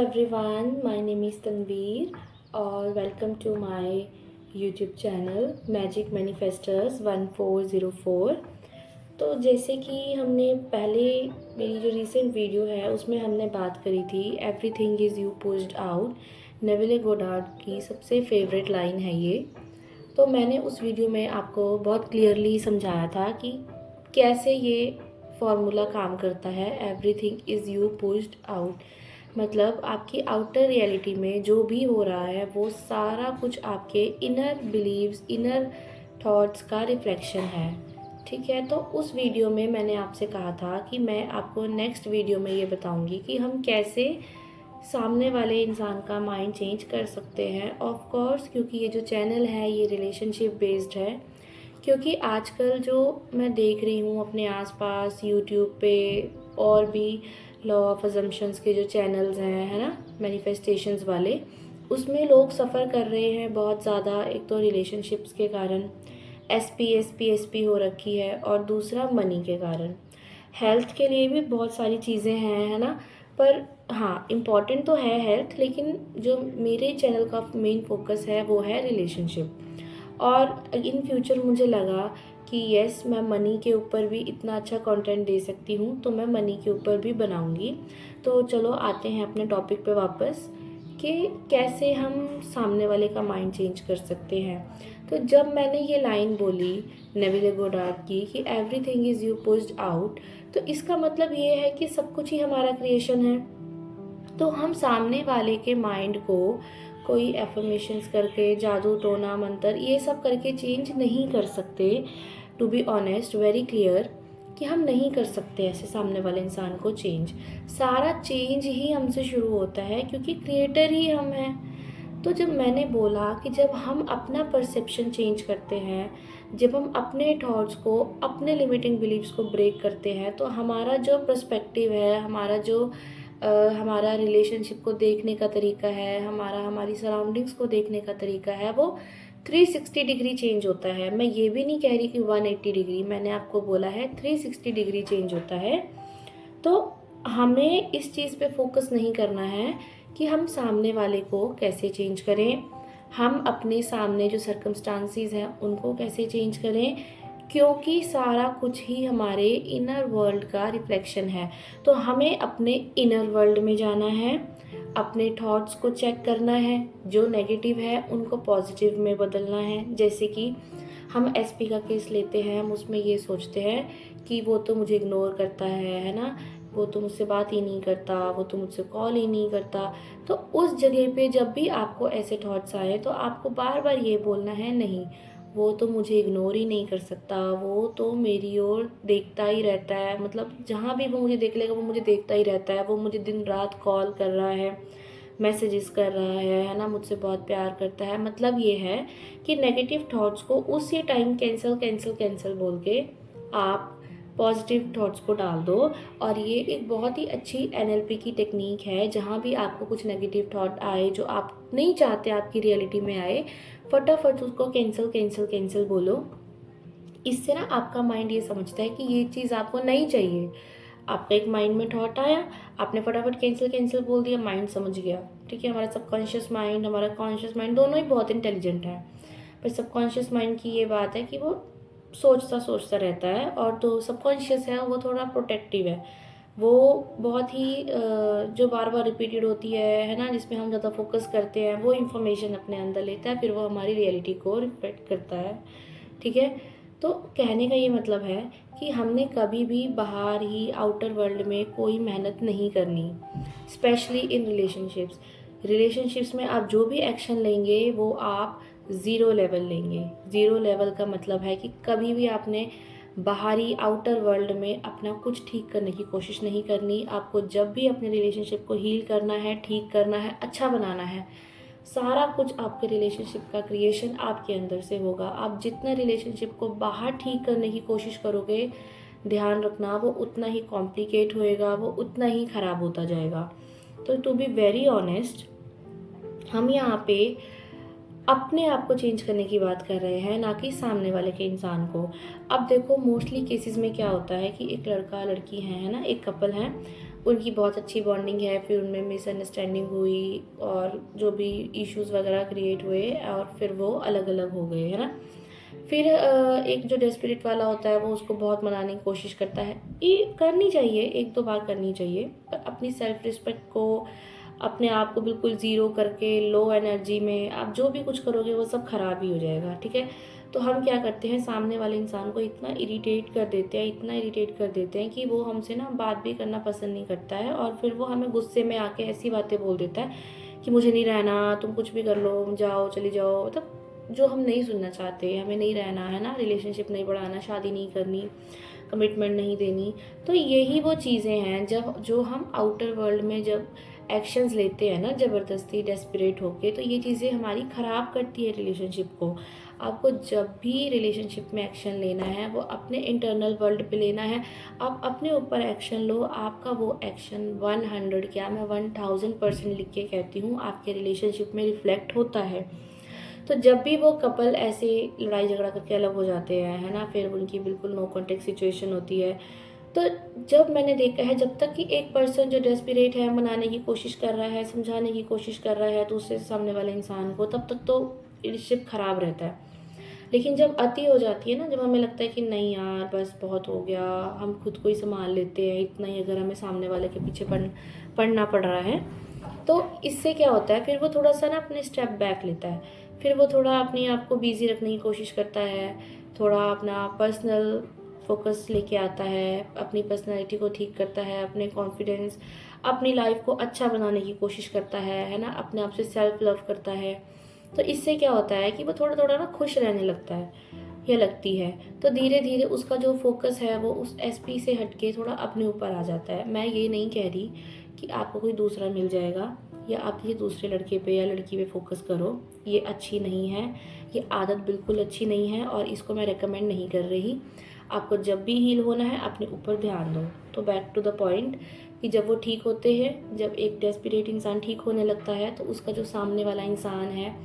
everyone, my name is Tanveer और welcome to my YouTube channel Magic Manifestors 1404। तो जैसे कि हमने पहले मेरी जो रीसेंट वीडियो है उसमें हमने बात करी थी everything is you pushed out, Neville Goddard की सबसे फेवरेट लाइन है ये। तो मैंने उस वीडियो में आपको बहुत क्लियरली समझाया था कि कैसे ये फॉर्मूला काम करता है everything is you pushed out. मतलब आपकी आउटर रियलिटी में जो भी हो रहा है वो सारा कुछ आपके इनर बिलीव्स, इनर थॉट्स का रिफ्लेक्शन है। ठीक है, तो उस वीडियो में मैंने आपसे कहा था कि मैं आपको नेक्स्ट वीडियो में ये बताऊंगी कि हम कैसे सामने वाले इंसान का माइंड चेंज कर सकते हैं। ऑफ कोर्स क्योंकि ये जो चैनल है ये रिलेशनशिप बेस्ड है, क्योंकि आजकल जो मैं देख रही हूँ अपने आसपास यूट्यूब पे और भी लॉ ऑफ अजम्पशंस के जो चैनल्स हैं, है ना, मैनिफेस्टेशंस वाले, उसमें लोग सफ़र कर रहे हैं बहुत ज़्यादा। एक तो रिलेशनशिप्स के कारण एसपी हो रखी है और दूसरा मनी के कारण। हेल्थ के लिए भी बहुत सारी चीज़ें हैं, है ना, पर हाँ इम्पॉर्टेंट तो है हेल्थ, लेकिन जो मेरे चैनल का मेन फोकस है वो है रिलेशनशिप। और इन फ्यूचर मुझे लगा कि यस मैं मनी के ऊपर भी इतना अच्छा कंटेंट दे सकती हूँ, तो मैं मनी के ऊपर भी बनाऊँगी। तो चलो आते हैं अपने टॉपिक पे वापस कि कैसे हम सामने वाले का माइंड चेंज कर सकते हैं। तो जब मैंने ये लाइन बोली नेविल गोडार्ड की कि everything is you pushed out, तो इसका मतलब ये है कि सब कुछ ही हमारा क्रिएशन है। तो हम सामने वाले के माइंड को कोई एफर्मेशंस करके, जादू टोना मंत्र ये सब करके चेंज नहीं कर सकते। To be honest, very clear कि हम नहीं कर सकते ऐसे सामने वाले इंसान को चेंज। सारा चेंज ही हमसे शुरू होता है क्योंकि क्रिएटर ही हम हैं। तो जब मैंने बोला कि जब हम अपना परसेप्शन चेंज करते हैं, जब हम अपने थॉट्स को, अपने लिमिटिंग बिलीव्स को ब्रेक करते हैं, तो हमारा जो पर्सपेक्टिव है, हमारा रिलेशनशिप को देखने का तरीका है, हमारी सराउंडिंग्स को देखने का तरीका है, वो 360 डिग्री चेंज होता है। मैं ये भी नहीं कह रही कि 180 डिग्री, मैंने आपको बोला है 360 डिग्री चेंज होता है। तो हमें इस चीज़ पे फोकस नहीं करना है कि हम सामने वाले को कैसे चेंज करें, हम अपने सामने जो सर्कमस्टांसिस हैं उनको कैसे चेंज करें, क्योंकि सारा कुछ ही हमारे इनर वर्ल्ड का रिफ्लेक्शन है। तो हमें अपने इनर वर्ल्ड में जाना है, अपने थॉट्स को चेक करना है, जो नेगेटिव है उनको पॉजिटिव में बदलना है। जैसे कि हम एसपी का केस लेते हैं, हम उसमें ये सोचते हैं कि वो तो मुझे इग्नोर करता है ना, वो तो मुझसे बात ही नहीं करता, वो तो मुझसे कॉल ही नहीं करता। तो उस जगह पे जब भी आपको ऐसे थॉट्स आए तो आपको बार बार ये बोलना है, नहीं वो तो मुझे इग्नोर ही नहीं कर सकता, वो तो मेरी ओर देखता ही रहता है, मतलब जहाँ भी वो मुझे देख लेगा वो मुझे देखता ही रहता है, वो मुझे दिन रात कॉल कर रहा है, मैसेजेस कर रहा है ना, मुझसे बहुत प्यार करता है। मतलब ये है कि नेगेटिव थॉट्स को उसी टाइम कैंसिल कैंसिल कैंसिल बोल के आप पॉजिटिव थॉट्स को डाल दो। और ये एक बहुत ही अच्छी एनएलपी की टेक्निक है। जहाँ भी आपको कुछ नेगेटिव थॉट आए जो आप नहीं चाहते आपकी रियलिटी में आए, फटाफट उसको कैंसिल कैंसिल कैंसिल बोलो। इससे ना आपका माइंड ये समझता है कि ये चीज़ आपको नहीं चाहिए। आपका एक माइंड में थॉट आया, आपने फटाफट कैंसिल कैंसिल बोल दिया, माइंड समझ गया। ठीक है, हमारा सबकॉन्शियस माइंड, हमारा कॉन्शियस माइंड दोनों ही बहुत इंटेलिजेंट है। पर सबकॉन्शियस माइंड की ये बात है कि वो सोचता सोचता रहता है, और तो सबकॉन्शियस है वो थोड़ा प्रोटेक्टिव है। वो बहुत ही जो बार बार रिपीटेड होती है ना, जिसमें हम ज़्यादा फोकस करते हैं, वो इन्फॉर्मेशन अपने अंदर लेता है, फिर वो हमारी रियलिटी को रिफ्लेक्ट करता है। ठीक है, तो कहने का ये मतलब है कि हमने कभी भी बाहर ही आउटर वर्ल्ड में कोई मेहनत नहीं करनी, स्पेशली इन रिलेशनशिप्स में आप जो भी एक्शन लेंगे वो आप ज़ीरो लेवल लेंगे। ज़ीरो लेवल का मतलब है कि कभी भी आपने बाहरी आउटर वर्ल्ड में अपना कुछ ठीक करने की कोशिश नहीं करनी। आपको जब भी अपने रिलेशनशिप को हील करना है, ठीक करना है, अच्छा बनाना है, सारा कुछ आपके रिलेशनशिप का क्रिएशन आपके अंदर से होगा। आप जितना रिलेशनशिप को बाहर ठीक करने की कोशिश करोगे, ध्यान रखना वो उतना ही कॉम्प्लिकेट होएगा, वो उतना ही ख़राब होता जाएगा। तो टू बी वेरी ऑनेस्ट, हम यहाँ पे अपने आप को चेंज करने की बात कर रहे हैं, ना कि सामने वाले के इंसान को। अब देखो मोस्टली केसेस में क्या होता है कि एक लड़का लड़की है ना, एक कपल है, उनकी बहुत अच्छी बॉन्डिंग है, फिर उनमें मिसअंडरस्टैंडिंग हुई और जो भी इश्यूज़ वगैरह क्रिएट हुए और फिर वो अलग अलग हो गए, है ना। फिर एक जो डेस्परेट वाला होता है वो उसको बहुत मनाने की कोशिश करता है। ये करनी चाहिए, 1-2 बार करनी चाहिए, पर अपनी सेल्फ रिस्पेक्ट को, अपने आप को बिल्कुल ज़ीरो करके लो एनर्जी में आप जो भी कुछ करोगे वो सब ख़राब ही हो जाएगा, ठीक है। तो हम क्या करते हैं, सामने वाले इंसान को इतना इरिटेट कर देते हैं, इतना इरिटेट कर देते हैं कि वो हमसे ना बात भी करना पसंद नहीं करता है और फिर वो हमें गुस्से में आके ऐसी बातें बोल देता है कि मुझे नहीं रहना, तुम कुछ भी कर लो, जाओ, चली जाओ। मतलब जो हम नहीं सुनना चाहते, हमें नहीं रहना है ना, रिलेशनशिप नहीं बढ़ाना, शादी नहीं करनी, कमिटमेंट नहीं देनी। तो यही वो चीज़ें हैं जब जो हम आउटर वर्ल्ड में जब एक्शंस लेते हैं ना ज़बरदस्ती डेस्परेट होके, तो ये चीज़ें हमारी ख़राब करती है रिलेशनशिप को। आपको जब भी रिलेशनशिप में एक्शन लेना है वो अपने इंटरनल वर्ल्ड पे लेना है। आप अपने ऊपर एक्शन लो, आपका वो एक्शन 100 क्या मैं 1000% लिख के कहती हूँ आपके रिलेशनशिप में रिफ्लेक्ट होता है। तो जब भी वो कपल ऐसे लड़ाई झगड़ा करके अलग हो जाते हैं, है ना, फिर उनकी बिल्कुल नो कॉन्टेक्ट सिचुएशन होती है। तो जब मैंने देखा है, जब तक कि एक पर्सन जो डेस्परेट है, मनाने की कोशिश कर रहा है, समझाने की कोशिश कर रहा है दूसरे सामने वाले इंसान को, तब तक तो रिलेशनशिप ख़राब रहता है। लेकिन जब अति हो जाती है ना, जब हमें लगता है कि नहीं यार बस बहुत हो गया, हम खुद को ही संभाल लेते हैं, इतना ही अगर हमें सामने वाले के पीछे पड़ना पड़ रहा है, तो इससे क्या होता है, फिर वो थोड़ा सा ना अपने स्टेप बैक लेता है। फिर वो थोड़ा अपने आप को बिज़ी रखने की कोशिश करता है, थोड़ा अपना पर्सनल फोकस लेके आता है, अपनी पर्सनैलिटी को ठीक करता है, अपने कॉन्फिडेंस, अपनी लाइफ को अच्छा बनाने की कोशिश करता है ना, अपने आप से सेल्फ लव करता है। तो इससे क्या होता है कि वो थोड़ा थोड़ा ना खुश रहने लगता है या लगती है। तो धीरे धीरे उसका जो फोकस है वो उस एसपी से हटके थोड़ा अपने ऊपर आ जाता है। मैं ये नहीं कह रही कि आपको कोई दूसरा मिल जाएगा या आप किसी दूसरे लड़के पे या लड़की पे फोकस करो, ये अच्छी नहीं है, ये आदत बिल्कुल अच्छी नहीं है और इसको मैं रेकमेंड नहीं कर रही। आपको जब भी हील होना है अपने ऊपर ध्यान दो। तो बैक टू द पॉइंट कि जब वो ठीक होते हैं, जब एक डेस्परेट इंसान ठीक होने लगता है तो उसका जो सामने वाला इंसान है,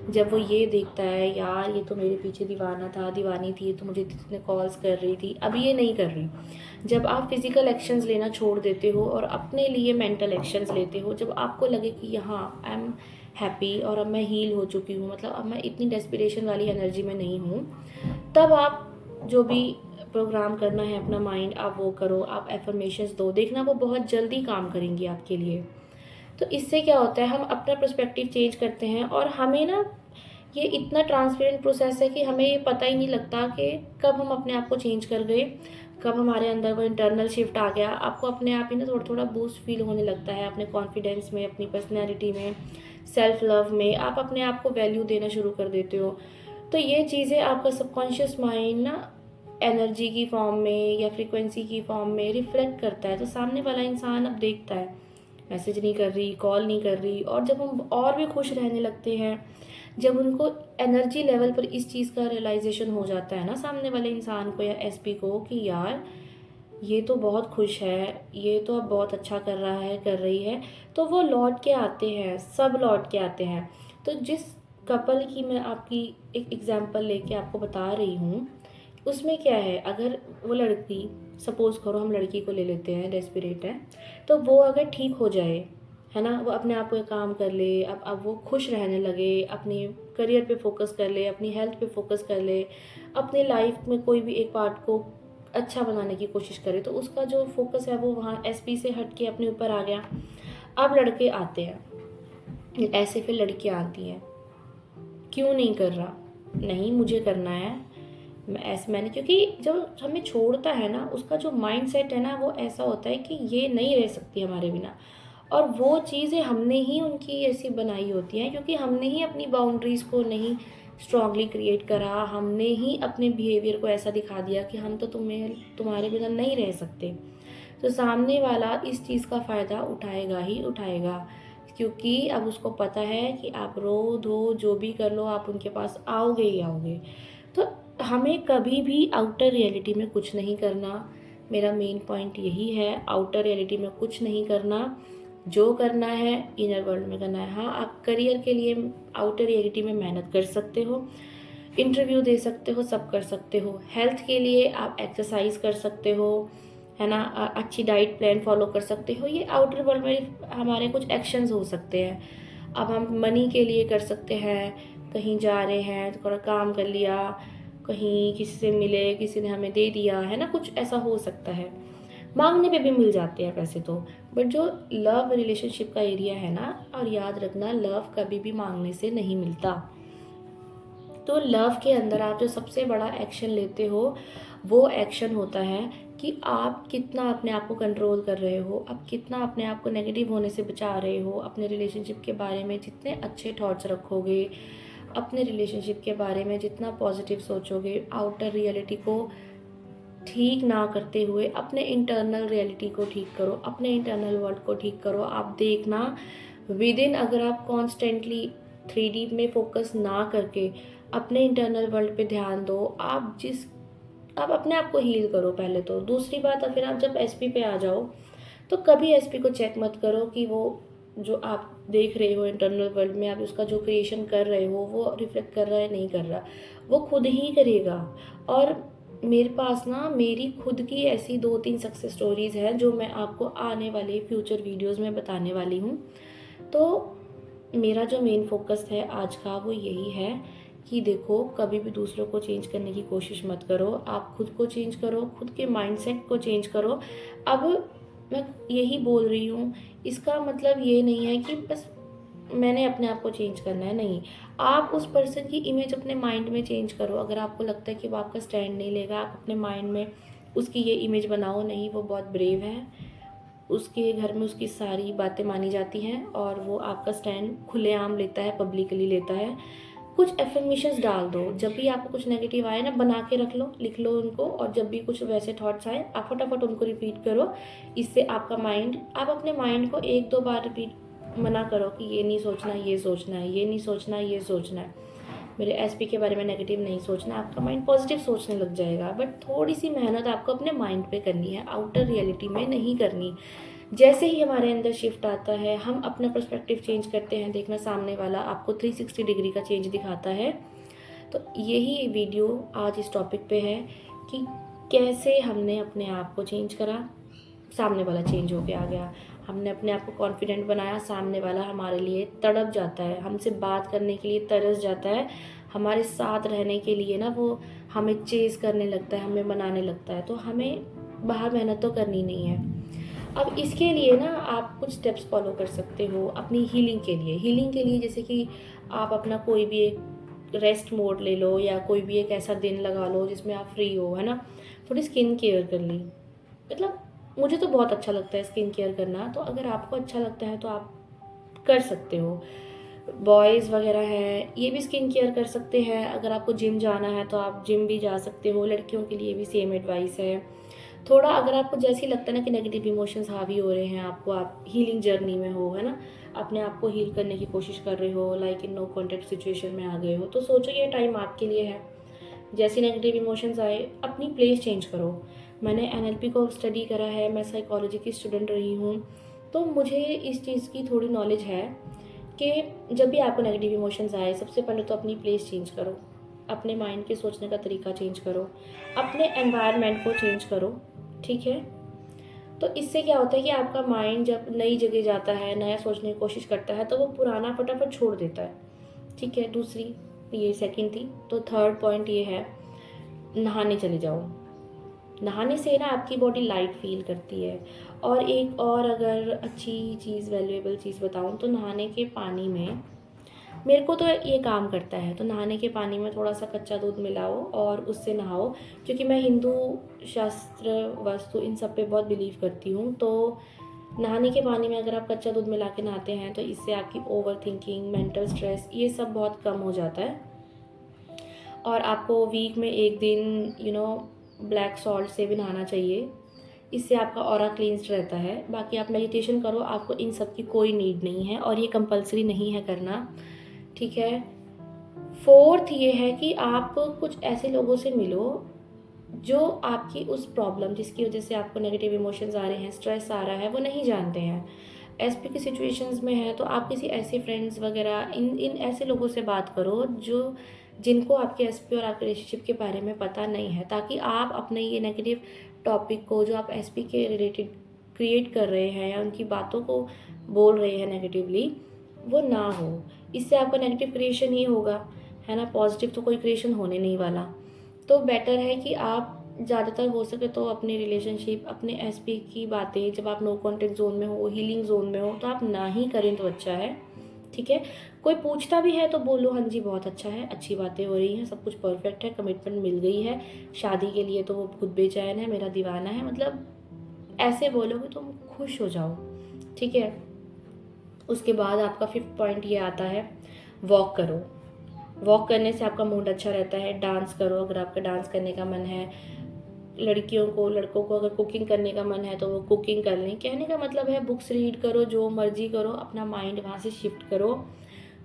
जब वो ये देखता है यार ये तो मेरे पीछे दीवाना था, दीवानी थी, तो मुझे इतने कॉल्स कर रही थी, अब ये नहीं कर रही। जब आप फिज़िकल एक्शंस लेना छोड़ देते हो और अपने लिए मेंटल एक्शंस लेते हो, जब आपको लगे कि यहाँ आई एम हैप्पी और अब मैं हील हो चुकी हूँ, मतलब अब मैं इतनी डेस्पिरेशन वाली एनर्जी में नहीं हूँ, तब आप जो भी प्रोग्राम करना है अपना माइंड आप वो करो, आप एफर्मेशंस दो, देखना वो बहुत जल्दी काम करेंगी आपके लिए। तो इससे क्या होता है, हम अपना पर्सपेक्टिव चेंज करते हैं और हमें ना ये इतना ट्रांसपेरेंट प्रोसेस है कि हमें ये पता ही नहीं लगता कि कब हम अपने आप को चेंज कर गए, कब हमारे अंदर वो इंटरनल शिफ्ट आ गया। आपको अपने आप ही ना थोड़ा थोड़ा बूस्ट फील होने लगता है, अपने कॉन्फिडेंस में, अपनी पर्सनैलिटी में, सेल्फ लव में, आप अपने आप को वैल्यू देना शुरू कर देते हो। तो ये चीज़ें आपका सबकॉन्शियस माइंड ना एनर्जी की फॉर्म में या फ्रीक्वेंसी की फॉर्म में रिफ्लेक्ट करता है। तो सामने वाला इंसान अब देखता है मैसेज नहीं कर रही, कॉल नहीं कर रही, और जब हम और भी खुश रहने लगते हैं, जब उनको एनर्जी लेवल पर इस चीज़ का रियलाइजेशन हो जाता है ना सामने वाले इंसान को या एसपी को कि यार ये तो बहुत खुश है, ये तो अब बहुत अच्छा कर रहा है, कर रही है, तो वो लौट के आते हैं, सब लौट के आते हैं। तो जिस कपल की मैं आपकी एक एग्जांपल लेके आपको बता रही हूँ, उसमें क्या है, अगर वो लड़की, सपोज़ करो हम लड़की को ले लेते हैं, डेस्परेट है, तो वो अगर ठीक हो जाए, है ना, वो अपने आप को एक काम कर ले, अब वो खुश रहने लगे, अपने करियर पे फोकस कर ले, अपनी हेल्थ पे फोकस कर ले, अपनी लाइफ में कोई भी एक पार्ट को अच्छा बनाने की कोशिश करे, तो उसका जो फोकस है वो वहाँ एसपी से हट के अपने ऊपर आ गया। अब लड़के आते हैं ऐसे, फिर लड़कियाँ आती हैं, क्यों नहीं कर रहा, नहीं मुझे करना है, मैंने, क्योंकि जब हमें छोड़ता है ना उसका जो माइंड सेट है ना वो ऐसा होता है कि ये नहीं रह सकती हमारे बिना। और वो चीज़ें हमने ही उनकी ऐसी बनाई होती हैं क्योंकि हमने ही अपनी बाउंड्रीज़ को नहीं स्ट्रांगली क्रिएट करा, हमने ही अपने बिहेवियर को ऐसा दिखा दिया कि हम तो तुम्हारे बिना नहीं रह सकते। तो सामने वाला इस चीज़ का फ़ायदा उठाएगा ही उठाएगा, क्योंकि अब उसको पता है कि आप रो धो जो भी कर लो आप उनके पास आओगे ही आओगे। तो हमें कभी भी आउटर रियलिटी में कुछ नहीं करना, मेरा मेन पॉइंट यही है, आउटर रियलिटी में कुछ नहीं करना, जो करना है इनर वर्ल्ड में करना है। हाँ, आप करियर के लिए आउटर रियलिटी में मेहनत कर सकते हो, इंटरव्यू दे सकते हो, सब कर सकते हो। हेल्थ के लिए आप एक्सरसाइज कर सकते हो, है ना, अच्छी डाइट प्लान फॉलो कर सकते हो। ये आउटर वर्ल्ड में हमारे कुछ एक्शंस हो सकते हैं। अब हम मनी के लिए कर सकते हैं, कहीं जा रहे हैं तो थोड़ा काम कर लिया, कहीं किसी से मिले, किसी ने हमें दे दिया, है ना, कुछ ऐसा हो सकता है। मांगने पे भी मिल जाते हैं पैसे तो, बट जो लव रिलेशनशिप का एरिया है ना, और याद रखना लव कभी भी मांगने से नहीं मिलता। तो लव के अंदर आप जो सबसे बड़ा एक्शन लेते हो वो एक्शन होता है कि आप कितना अपने आप को कंट्रोल कर रहे हो, आप कितना अपने आप को नेगेटिव होने से बचा रहे हो। अपने रिलेशनशिप के बारे में जितने अच्छे थॉट्स रखोगे, अपने रिलेशनशिप के बारे में जितना पॉजिटिव सोचोगे, आउटर रियलिटी को ठीक ना करते हुए अपने इंटरनल रियलिटी को ठीक करो, अपने इंटरनल वर्ल्ड को ठीक करो। आप देखना विद इन, अगर आप कॉन्स्टेंटली 3D में फोकस ना करके अपने इंटरनल वर्ल्ड पे ध्यान दो, आप अपने आप को हील करो पहले तो। दूसरी बात, फिर आप जब SP पे आ जाओ तो कभी SP को चेक मत करो कि वो जो आप देख रहे हो इंटरनल वर्ल्ड में, आप उसका जो क्रिएशन कर रहे हो वो रिफ्लेक्ट कर रहा है नहीं कर रहा, वो खुद ही करेगा। और मेरे पास ना मेरी खुद की ऐसी 2-3 सक्सेस स्टोरीज़ हैं जो मैं आपको आने वाले फ्यूचर वीडियोस में बताने वाली हूँ। तो मेरा जो मेन फोकस है आज का वो यही है कि देखो, कभी भी दूसरों को चेंज करने की कोशिश मत करो, आप खुद को चेंज करो, खुद के माइंडसेट को चेंज करो। अब मैं यही बोल रही हूँ, इसका मतलब ये नहीं है कि बस मैंने अपने आप को चेंज करना है, नहीं। आप उस पर्सन की इमेज अपने माइंड में चेंज करो। अगर आपको लगता है कि वो आपका स्टैंड नहीं लेगा, आप अपने माइंड में उसकी ये इमेज बनाओ, नहीं वो बहुत ब्रेव है, उसके घर में उसकी सारी बातें मानी जाती हैं और वो आपका स्टैंड खुलेआम लेता है, पब्लिकली लेता है। कुछ एफर्मेशंस डाल दो, जब भी आपको कुछ नेगेटिव आए ना, बना के रख लो, लिख लो उनको, और जब भी कुछ वैसे थॉट्स आए आप फटाफट उनको रिपीट करो। इससे आपका माइंड, आप अपने माइंड को 1-2 बार रिपीट मना करो कि ये नहीं सोचना, ये सोचना है, ये नहीं सोचना, ये सोचना है, मेरे SP के बारे में नेगेटिव नहीं सोचना। आपका माइंड पॉजिटिव सोचने लग जाएगा। बट थोड़ी सी मेहनत आपको अपने माइंड पे करनी है, आउटर रियलिटी में नहीं करनी। जैसे ही हमारे अंदर शिफ्ट आता है, हम अपना पर्सपेक्टिव चेंज करते हैं, देखना सामने वाला आपको 360 डिग्री का चेंज दिखाता है। तो यही वीडियो आज इस टॉपिक पे है कि कैसे हमने अपने आप को चेंज करा, सामने वाला चेंज होके आ गया। हमने अपने आप को कॉन्फिडेंट बनाया, सामने वाला हमारे लिए तड़प जाता है, हमसे बात करने के लिए तरस जाता है, हमारे साथ रहने के लिए ना वो हमें चेज़ करने लगता है, हमें मनाने लगता है। तो हमें बाहर मेहनत तो करनी नहीं है। अब इसके लिए ना आप कुछ स्टेप्स फॉलो कर सकते हो अपनी हीलिंग के लिए। जैसे कि आप अपना कोई भी एक रेस्ट मोड ले लो, या कोई भी एक ऐसा दिन लगा लो जिसमें आप फ्री हो, है ना, थोड़ी स्किन केयर कर ली। मतलब मुझे तो बहुत अच्छा लगता है स्किन केयर करना, तो अगर आपको अच्छा लगता है तो आप कर सकते हो। बॉयज़ वगैरह हैं, ये भी स्किन केयर कर सकते हैं। अगर आपको जिम जाना है तो आप जिम भी जा सकते हो, लड़कियों के लिए भी सेम एडवाइस है। थोड़ा अगर आपको जैसे ही लगता है ना कि नेगेटिव इमोशंस हावी हो रहे हैं आपको, आप हीलिंग जर्नी में हो, है ना, अपने आप को हील करने की कोशिश कर रहे हो, like in no contact situation में आ गए हो, तो सोचो ये टाइम आपके लिए है। जैसे नेगेटिव इमोशंस आए, अपनी प्लेस चेंज करो। मैंने NLP को स्टडी करा है, मैं साइकोलॉजी की स्टूडेंट रही हूँ, तो मुझे इस चीज़ की थोड़ी नॉलेज है कि जब भी आपको नेगेटिव इमोशंस आए, सबसे पहले तो अपनी प्लेस चेंज करो, अपने माइंड के सोचने का तरीका चेंज करो, अपने एनवायरनमेंट को चेंज करो, ठीक है। तो इससे क्या होता है कि आपका माइंड जब नई जगह जाता है, नया सोचने की कोशिश करता है, तो वो पुराना फटाफट छोड़ देता है, ठीक है। दूसरी, ये सेकंड थी। तो थर्ड पॉइंट ये है, नहाने चले जाओ। नहाने से ना आपकी बॉडी लाइट फील करती है। और एक और अगर अच्छी चीज़, वैल्यूएबल चीज़ बताऊँ तो नहाने के पानी में, मेरे को तो ये काम करता है, तो नहाने के पानी में थोड़ा सा कच्चा दूध मिलाओ और उससे नहाओ। क्योंकि मैं हिंदू शास्त्र, वास्तु, इन सब पे बहुत बिलीव करती हूँ। तो नहाने के पानी में अगर आप कच्चा दूध मिला के नहाते हैं तो इससे आपकी ओवर थिंकिंग, मेंटल स्ट्रेस, ये सब बहुत कम हो जाता है। और आपको वीक में एक दिन ब्लैक सॉल्ट से भी नहाना चाहिए। इससे आपका ऑरा क्लींस्ड रहता है। बाकी आप मेडिटेशन करो, आपको इन सब की कोई नीड नहीं है और ये कंपलसरी नहीं है करना, ठीक है। फोर्थ ये है कि आप कुछ ऐसे लोगों से मिलो जो आपकी उस प्रॉब्लम, जिसकी वजह से आपको नेगेटिव इमोशंस आ रहे हैं, स्ट्रेस आ रहा है, वो नहीं जानते हैं। SP की सिचुएशंस में है तो आप किसी ऐसे फ्रेंड्स वगैरह, इन ऐसे लोगों से बात करो जिनको आपके SP और आपके रिलेशनशिप के बारे में पता नहीं है, ताकि आप अपने ये नेगेटिव टॉपिक को जो आप एसपी के रिलेटेड क्रिएट कर रहे हैं या उनकी बातों को बोल रहे हैं नेगेटिवली, वो ना हो। इससे आपका नेगेटिव क्रिएशन ही होगा, है ना, पॉजिटिव तो कोई क्रिएशन होने नहीं वाला। तो बेटर है कि आप ज़्यादातर हो सके तो अपनी रिलेशनशिप, अपने एसपी की बातें जब आप नो कॉन्टेक्ट जोन में हो, हीलिंग जोन में हो, तो आप ना ही करें तो अच्छा है, ठीक है। कोई पूछता भी है तो बोलो हाँ जी बहुत अच्छा है, अच्छी बातें हो रही हैं, सब कुछ परफेक्ट है, कमिटमेंट मिल गई है, शादी के लिए तो वो खुद बेचैन है, मेरा दीवाना है, मतलब ऐसे बोलोगे तो खुश हो जाओ, ठीक है। उसके बाद आपका 5th पॉइंट ये आता है, वॉक करो। वॉक करने से आपका मूड अच्छा रहता है। डांस करो, अगर आपका डांस करने का मन है। लड़कियों को, लड़कों को अगर कुकिंग करने का मन है तो वो कुकिंग कर लें। कहने का मतलब है बुक्स रीड करो, जो मर्जी करो, अपना माइंड वहाँ से शिफ्ट करो,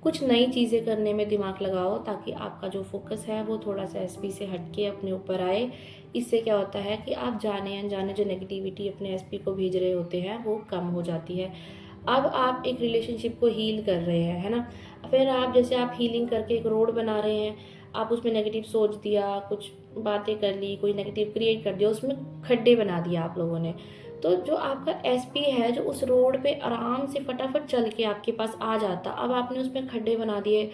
कुछ नई चीज़ें करने में दिमाग लगाओ, ताकि आपका जो फोकस है वो थोड़ा सा एसपी से हट के अपने ऊपर आए। इससे क्या होता है कि आप जाने अनजाने जो नेगेटिविटी अपने एसपी को भेज रहे होते हैं वो कम हो जाती है। अब आप एक रिलेशनशिप को हील कर रहे हैं, है ना। फिर आप जैसे आप हीलिंग करके एक रोड बना रहे हैं, आप उसमें नेगेटिव सोच दिया, कुछ बातें कर ली, कोई नेगेटिव क्रिएट कर दिया, उसमें खड्डे बना दिया आप लोगों ने। तो जो आपका एसपी है जो उस रोड पे आराम से फटाफट चल के आपके पास आ जाता, अब आपने उसमें खड्डे बना दिए।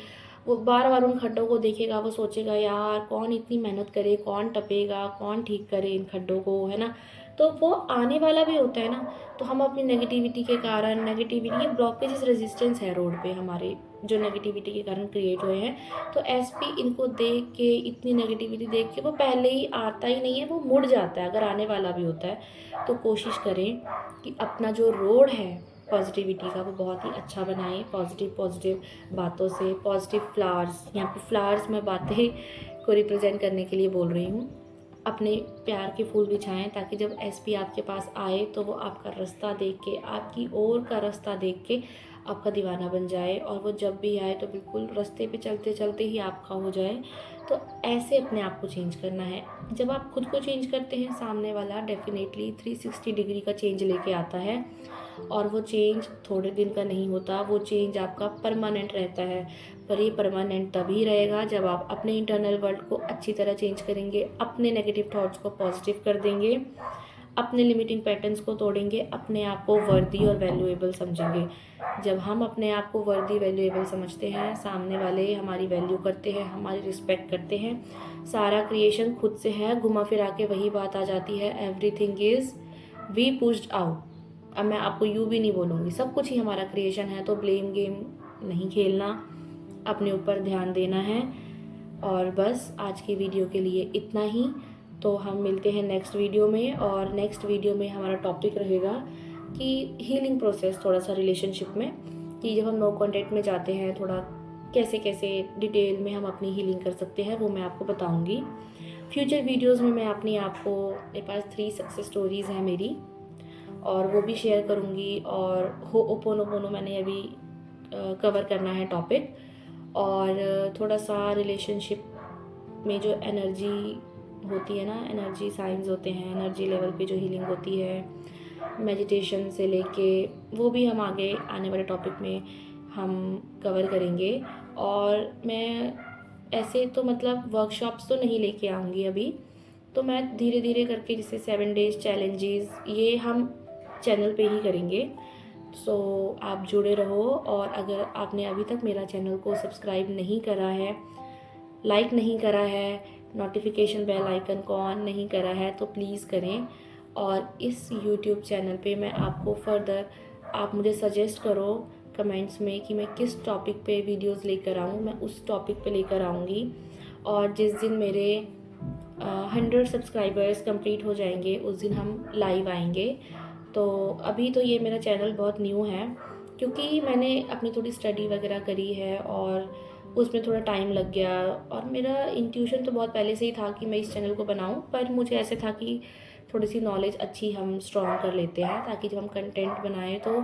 वो बार बार उन खड्डों को देखेगा, वो सोचेगा यार कौन इतनी मेहनत करे, कौन टपेगा, कौन ठीक करे इन खड्डों को, है ना। तो वो आने वाला भी होता है ना। तो हम अपनी नेगेटिविटी के कारण, नेगेटिविटी, ये ब्लॉकेजेस, रेजिस्टेंस है रोड पे हमारे, जो नेगेटिविटी के कारण क्रिएट हुए हैं। तो एसपी इनको देख के, इतनी नेगेटिविटी देख के वो पहले ही आता ही नहीं है, वो मुड़ जाता है अगर आने वाला भी होता है। तो कोशिश करें कि अपना जो रोड है पॉजिटिविटी का वो बहुत ही अच्छा बनाएं, पॉजिटिव पॉजिटिव बातों से, पॉजिटिव फ्लावर्स, यहाँ पे फ्लावर्स मैं बातें को रिप्रेजेंट करने के लिए बोल रही हूँ। अपने प्यार के फूल बिछाएं, ताकि जब एसपी आपके पास आए तो वो आपका रास्ता देख के, आपकी ओर का रास्ता देख के आपका दीवाना बन जाए, और वो जब भी आए तो बिल्कुल रास्ते पे चलते चलते ही आपका हो जाए। तो ऐसे अपने आप को चेंज करना है। जब आप खुद को चेंज करते हैं, सामने वाला डेफिनेटली 360 डिग्री का चेंज लेके आता है, और वो चेंज थोड़े दिन का नहीं होता, वो चेंज आपका परमानेंट रहता है। पर ये परमानेंट तभी रहेगा जब आप अपने इंटरनल वर्ल्ड को अच्छी तरह चेंज करेंगे, अपने नेगेटिव थॉट्स को पॉजिटिव कर देंगे, अपने लिमिटिंग पैटर्न्स को तोड़ेंगे, अपने आप को वर्दी और वैल्यूएबल समझेंगे। जब हम अपने आप को वर्दी, वैल्यूएबल समझते हैं, सामने वाले हमारी वैल्यू करते हैं, हमारी रिस्पेक्ट करते हैं, सारा क्रिएशन खुद से है। घुमा फिरा के वही बात आ जाती है, everything is we pushed out. अब मैं आपको यूँ भी नहीं बोलूँगी, सब कुछ ही हमारा क्रिएशन है। तो ब्लेम गेम नहीं खेलना, अपने ऊपर ध्यान देना है। और बस आज की वीडियो के लिए इतना ही। तो हम मिलते हैं नेक्स्ट वीडियो में, और नेक्स्ट वीडियो में हमारा टॉपिक रहेगा कि हीलिंग प्रोसेस थोड़ा सा रिलेशनशिप में, कि जब हम नो कॉन्टैक्ट में जाते हैं थोड़ा कैसे कैसे डिटेल में हम अपनी हीलिंग कर सकते हैं, वो मैं आपको बताऊंगी फ्यूचर वीडियोस में। मैं अपनी आपको, मेरे पास 3 सक्सेस स्टोरीज़ हैं मेरी, और वो भी शेयर करूँगी। और होओपोनोपोनो मैंने अभी कवर करना है टॉपिक। और थोड़ा सा रिलेशनशिप में जो एनर्जी होती है ना, एनर्जी साइंस होते हैं, एनर्जी लेवल पे जो हीलिंग होती है, मेडिटेशन से लेके, वो भी हम आगे आने वाले टॉपिक में हम कवर करेंगे। और मैं ऐसे तो मतलब वर्कशॉप्स तो नहीं लेके आऊँगी अभी, तो मैं धीरे धीरे करके, जैसे 7 डेज़ चैलेंजेस, ये हम चैनल पे ही करेंगे। सो आप जुड़े रहो। और अगर आपने अभी तक मेरा चैनल को सब्सक्राइब नहीं करा है, लाइक नहीं करा है, नोटिफिकेशन बेल आइकन को ऑन नहीं करा है, तो प्लीज़ करें। और इस यूट्यूब चैनल पे मैं आपको फर्दर, आप मुझे सजेस्ट करो कमेंट्स में कि मैं किस टॉपिक पे वीडियोस लेकर आऊँ, मैं उस टॉपिक पे लेकर आऊँगी। और जिस दिन मेरे 100 सब्सक्राइबर्स कंप्लीट हो जाएंगे उस दिन हम लाइव आएंगे। तो अभी तो ये मेरा चैनल बहुत न्यू है, क्योंकि मैंने अपनी थोड़ी स्टडी वगैरह करी है और उसमें थोड़ा टाइम लग गया। और मेरा इंट्यूशन तो बहुत पहले से ही था कि मैं इस चैनल को बनाऊं, पर मुझे ऐसे था कि थोड़ी सी नॉलेज अच्छी हम स्ट्रॉन्ग कर लेते हैं, ताकि जब हम कंटेंट बनाएं तो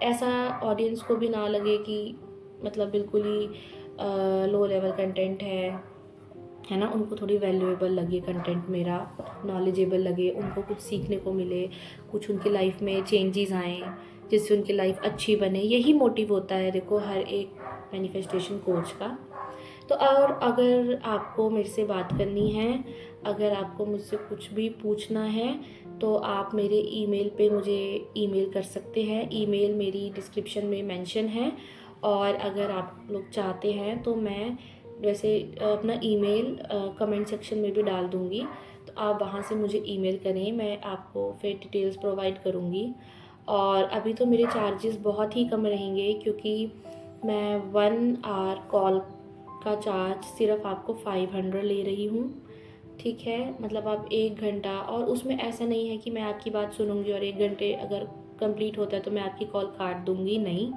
ऐसा ऑडियंस को भी ना लगे कि मतलब बिल्कुल ही लो लेवल कंटेंट है ना। उनको थोड़ी वैल्यूएबल लगे कंटेंट मेरा, नॉलेजेबल लगे, उनको कुछ सीखने को मिले, कुछ उनकी लाइफ में चेंजेस आएँ जिससे उनकी लाइफ अच्छी बने। यही मोटिव होता है देखो हर एक मैनिफेस्टेशन कोच का। तो और अगर आपको मेरे से बात करनी है, अगर आपको मुझसे कुछ भी पूछना है तो आप मेरे ईमेल पे मुझे ईमेल कर सकते हैं। ईमेल मेरी डिस्क्रिप्शन में मेंशन है, और अगर आप लोग चाहते हैं तो मैं वैसे अपना ईमेल कमेंट सेक्शन में भी डाल दूँगी, तो आप वहाँ से मुझे ईमेल करें, मैं आपको फिर डिटेल्स प्रोवाइड करूँगी। और अभी तो मेरे चार्जेस बहुत ही कम रहेंगे, क्योंकि मैं 1 आवर कॉल का चार्ज सिर्फ आपको 500 ले रही हूँ। ठीक है, मतलब आप 1 घंटा, और उसमें ऐसा नहीं है कि मैं आपकी बात सुनूंगी और 1 घंटे अगर कंप्लीट होता है तो मैं आपकी कॉल काट दूंगी। नहीं,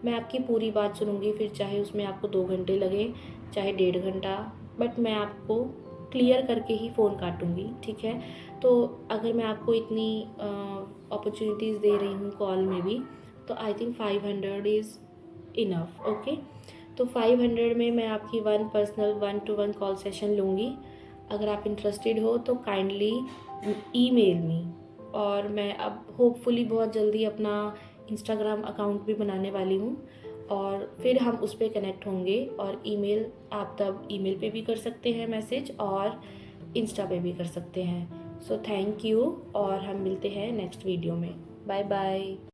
मैं आपकी पूरी बात सुनूंगी, फिर चाहे उसमें आपको 2 घंटे लगे, चाहे 1.5 घंटा, बट मैं आपको क्लियर करके ही फ़ोन काटूंगी। ठीक है, तो अगर मैं आपको इतनी अपॉर्चुनिटीज़ दे रही हूँ कॉल में भी, तो I think 500 is enough. Okay, तो 500 में मैं आपकी one personal 1-to-1 call session लूँगी। अगर आप इंटरेस्टेड हो तो काइंडली ईमेल मी। और मैं अब होपफुली बहुत जल्दी अपना इंस्टाग्राम अकाउंट भी बनाने वाली हूँ, और फिर हम उस पर कनेक्ट होंगे। और ईमेल आप तब ईमेल पे भी कर सकते हैं मैसेज, और इंस्टा पे भी कर सकते हैं। सो थैंक यू, और हम मिलते हैं नेक्स्ट वीडियो में। Bye bye.